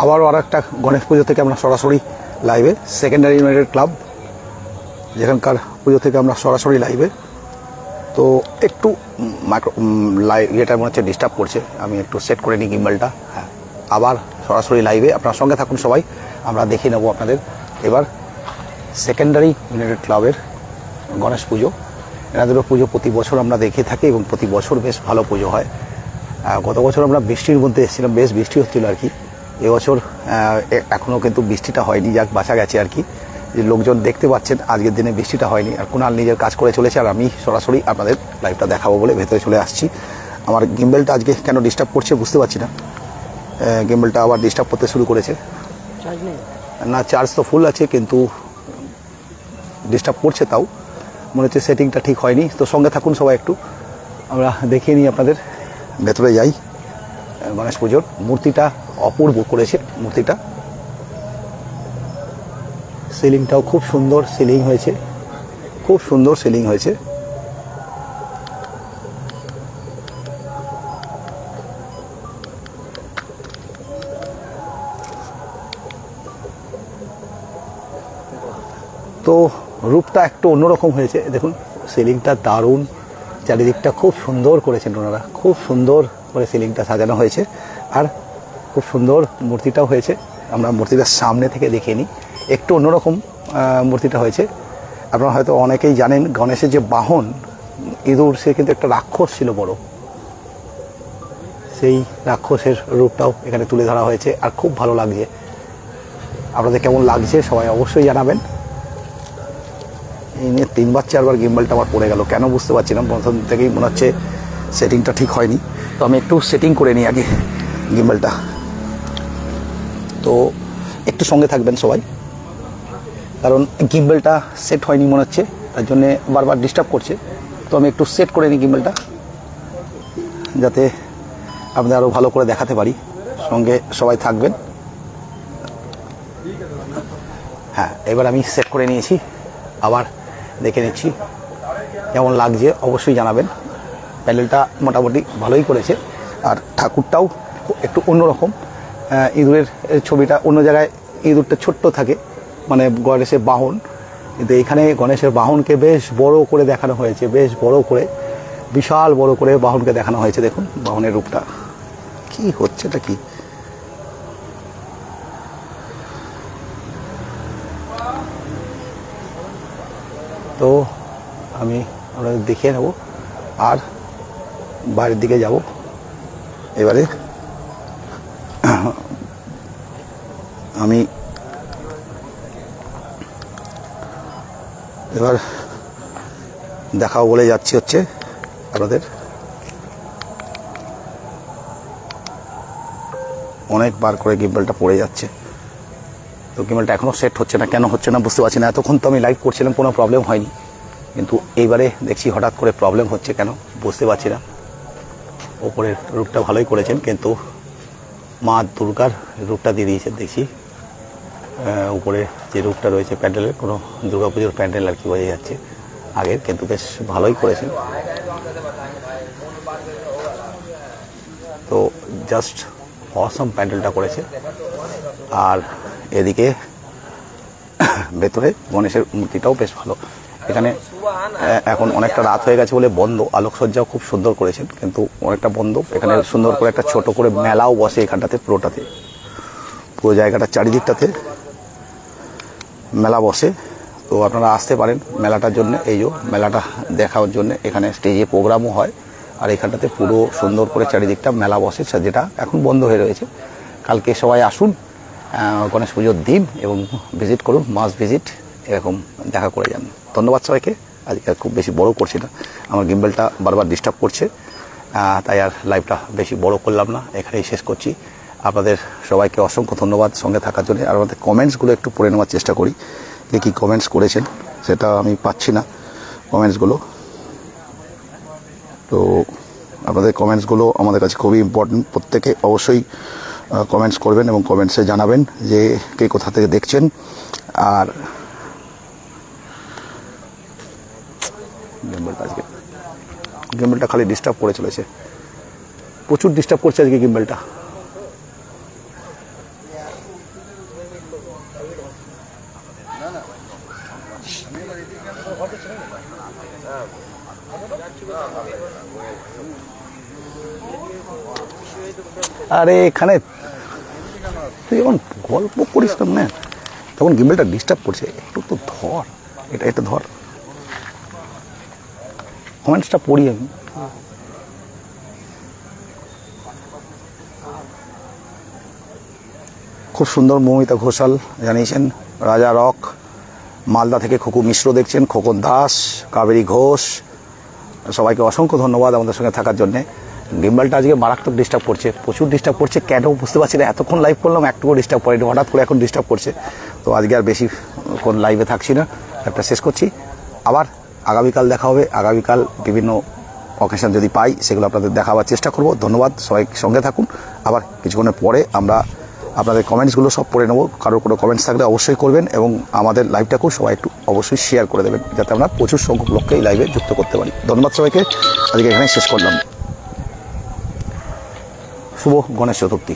আবারও আর একটা গণেশ পুজো থেকে আমরা সরাসরি লাইভে, সেকেন্ডারি ইউনাইটেড ক্লাব যেখানকার পুজো থেকে আমরা সরাসরি লাইভে। তো একটু মাইক্রো ইয়েটা মনে হচ্ছে ডিস্টার্ব করছে, আমি একটু সেট করে নিই গিম্বলটা। হ্যাঁ, আবার সরাসরি লাইভে আপনার সঙ্গে থাকুন সবাই, আমরা দেখিয়ে নেবো আপনাদের এবার সেকেন্ডারি ইউনাইটেড ক্লাবের গণেশ পুজো। এনাদেরও পুজো প্রতি বছর আমরা দেখে থাকি এবং প্রতি বছর বেশ ভালো পুজো হয়। গত বছর আমরা বৃষ্টির মধ্যে এসেছিলাম, বেশ বৃষ্টি হচ্ছিল আর কি। এবছর এখনও কিন্তু বৃষ্টিটা হয়নি, যাক বাঁচা গেছে আর কি। যে লোকজন দেখতে পাচ্ছেন আজকের দিনে বৃষ্টিটা হয়নি, আর কুণাল নিজের কাজ করে চলেছে, আর আমি সরাসরি আপনাদের লাইভটা দেখাবো বলে ভেতরে চলে আসছি। আমার গিম্বলটা আজকে কেন ডিস্টার্ব করছে বুঝতে পারছি না, গিম্বলটা আবার ডিস্টার্ব করতে শুরু করেছে। না, চার্জ তো ফুল আছে কিন্তু ডিস্টার্ব করছে, তাও মনে হচ্ছে সেটিংটা ঠিক হয়নি। তো সঙ্গে থাকুন সবাই, একটু আমরা দেখিয়ে নিই আপনাদের। ভেতরে যাই। গণেশ পুজোর মূর্তিটা অপূর্ব করেছে, মূর্তিটা সিলিংটাও খুব সুন্দর সিলিং হয়েছে, খুব সুন্দর সিলিং হয়েছে। তো রূপটা একটু অন্যরকম হয়েছে, দেখুন সিলিংটা দারুণ, চারিদিকটা খুব সুন্দর করেছেন ওনারা, খুব সুন্দর করে সিলিংটা সাজানো হয়েছে, আর খুব সুন্দর মূর্তিটাও হয়েছে। আমরা মূর্তিটার সামনে থেকে দেখে নিই, একটু অন্যরকম মূর্তিটা হয়েছে। আপনারা হয়তো অনেকেই জানেন গণেশের যে বাহন ইঁদুর, সে কিন্তু একটা রাক্ষস ছিল বড়, সেই রাক্ষসের রূপটাও এখানে তুলে ধরা হয়েছে, আর খুব ভালো লাগছে। আপনাদের কেমন লাগছে সবাই অবশ্যই জানাবেন। এই নিয়ে 3-4বার গিম্বলটা আমার পড়ে গেল, কেন বুঝতে পারছি না, প্রথম থেকেই মনে হচ্ছে সেটিংটা ঠিক হয়নি। তো আমি একটু সেটিং করে নিই আগে গিম্বলটা। তো একটু সঙ্গে থাকবেন সবাই, কারণ গিম্বলটা সেট হয়নি মনে হচ্ছে, তার জন্যে বারবার ডিস্টার্ব করছে। তো আমি একটু সেট করে নিই গিম্বলটা, যাতে আপনাদের আরও ভালো করে দেখাতে পারি। সঙ্গে সবাই থাকবেন। হ্যাঁ, এবার আমি সেট করে নিয়েছি, আবার দেখে নিচ্ছি কেমন লাগছে অবশ্যই জানাবেন। প্যান্ডেলটা মোটামুটি ভালোই করেছে, আর ঠাকুরটাও একটু অন্যরকম। ইঁদুরের ছবিটা অন্য জায়গায় ইঁদুরটা ছোট্ট থাকে, মানে গণেশের বাহন, কিন্তু এখানে গণেশের বাহনকে বেশ বড় করে দেখানো হয়েছে, বেশ বড় করে, বিশাল বড় করে বাহনকে দেখানো হয়েছে। দেখুন বাহনের রূপটা কি হচ্ছে, এটা কি। তো আমি আপনাদের দেখিয়ে নেব, আর বাইরের দিকে যাব এবারে। আমি এবার দেখাও বলে যাচ্ছি হচ্ছে আপনাদের। অনেকবার করে গিম্বলটা পড়ে যাচ্ছে, তো গিম্বলটা এখনও সেট হচ্ছে না, কেন হচ্ছে না বুঝতে পারছি না। এতক্ষণ তো আমি লাইভ করছিলাম, কোনো প্রবলেম হয়নি, কিন্তু এইবারে দেখছি হঠাৎ করে প্রবলেম হচ্ছে, কেন বুঝতে পারছি না। ওপরের রূপটা ভালোই করেছেন, কিন্তু মা দুর্গার রূপটা দিয়ে দিয়েছেন দেখছি। উপরে যে রূপটা রয়েছে প্যান্ডেলের, কোনো দুর্গাপুজোর প্যান্ডেল আর কি বোঝা যাচ্ছে আগের, কিন্তু বেশ ভালোই করেছেন। তো জাস্ট অসম প্যান্ডেলটা করেছে। আর এদিকে ভেতরে গণেশের মূর্তিটাও বেশ ভালো। এখানে এখন অনেকটা রাত হয়ে গেছে বলে বন্ধ, আলোকসজ্জাও খুব সুন্দর করেছেন, কিন্তু অনেকটা বন্ধ। এখানে সুন্দর করে একটা ছোট করে মেলাও বসে এখানটাতে, পুরোটাতে, পুরো জায়গাটার চারিদিকটাতে মেলা বসে। তো আপনারা আসতে পারেন মেলাটার জন্য, এই যে মেলাটা দেখার জন্য। এখানে স্টেজে প্রোগ্রামও হয়, আর এখানটাতে পুরো সুন্দর করে চারিদিকটা মেলা বসে, যেটা এখন বন্ধ হয়ে রয়েছে। কালকে সবাই আসুন গণেশ পুজোর দিন এবং ভিজিট করুন, মাস্ট ভিজিট, এরকম দেখা করে যান। ধন্যবাদ সবাইকে। আজকে খুব বেশি বড় করছি না, আমার গিম্বলটা বারবার ডিস্টার্ব করছে, তাই আর লাইভটা বেশি বড় করলাম না, এখানেই শেষ করছি। আপনাদের সবাইকে অসংখ্য ধন্যবাদ সঙ্গে থাকার জন্য। আর আমাদের কমেন্টসগুলো একটু পড়ে নেওয়ার চেষ্টা করি, যে কী কমেন্টস করেছেন সেটা আমি পাচ্ছি না কমেন্টসগুলো। তো আপনাদের কমেন্টসগুলো আমাদের কাছে খুবই ইম্পর্টেন্ট। প্রত্যেকে অবশ্যই কমেন্টস করবেন এবং কমেন্টসে জানাবেন যে কে কোথা থেকে দেখছেন। আর গিম্বলটা খালি ডিস্টার্ব করে চলেছে, প্রচুর ডিস্টার্ব করছে আজকে গিম্বলটা। আরে এখানে তুই যখন গল্প করিস না তখন গিম্বেলটা ডিস্টার্ব করছে, একটু তো ধর, এটা ধর, কমেন্টসটা পড়ি আমি। খুব সুন্দর মৌমিতা ঘোষাল জানিয়েছেন, রাজা রক মালদা থেকে খোকু মিশ্র দেখছেন, খোকন দাস, কাবেরী ঘোষ, সবাইকে অসংখ্য ধন্যবাদ আমাদের সঙ্গে থাকার জন্যে। গিম্বালটা আজকে মারাত্মক ডিস্টার্ব করছে, প্রচুর ডিস্টার্ব করছে, কেন বুঝতে পারছি না। এতক্ষণ লাইভ করলাম, একটুকু ডিস্টার্ব করেনি, হঠাৎ করে এখন ডিস্টার্ব করছে। তো আজকে আর বেশি কোন লাইভে থাকছি না, একটা শেষ করছি। আবার আগামীকাল দেখা হবে। আগামীকাল বিভিন্ন অকেশন যদি পাই সেগুলো আপনাদের দেখাবার চেষ্টা করব। ধন্যবাদ, সবাই সঙ্গে থাকুন। আবার কিছুক্ষণের পরে আমরা আপনাদের কমেন্টসগুলো সব পড়ে নেব। কারোর কোনো কমেন্টস থাকলে অবশ্যই করবেন এবং আমাদের লাইভটাকেও সবাই একটু অবশ্যই শেয়ার করে দেবেন, যাতে আমরা প্রচুর সংখ্যক লোককে এই লাইভে যুক্ত করতে পারি। ধন্যবাদ সবাইকে, আজকে এখানে শেষ করলাম। শুভ গণেশ চতুর্থী।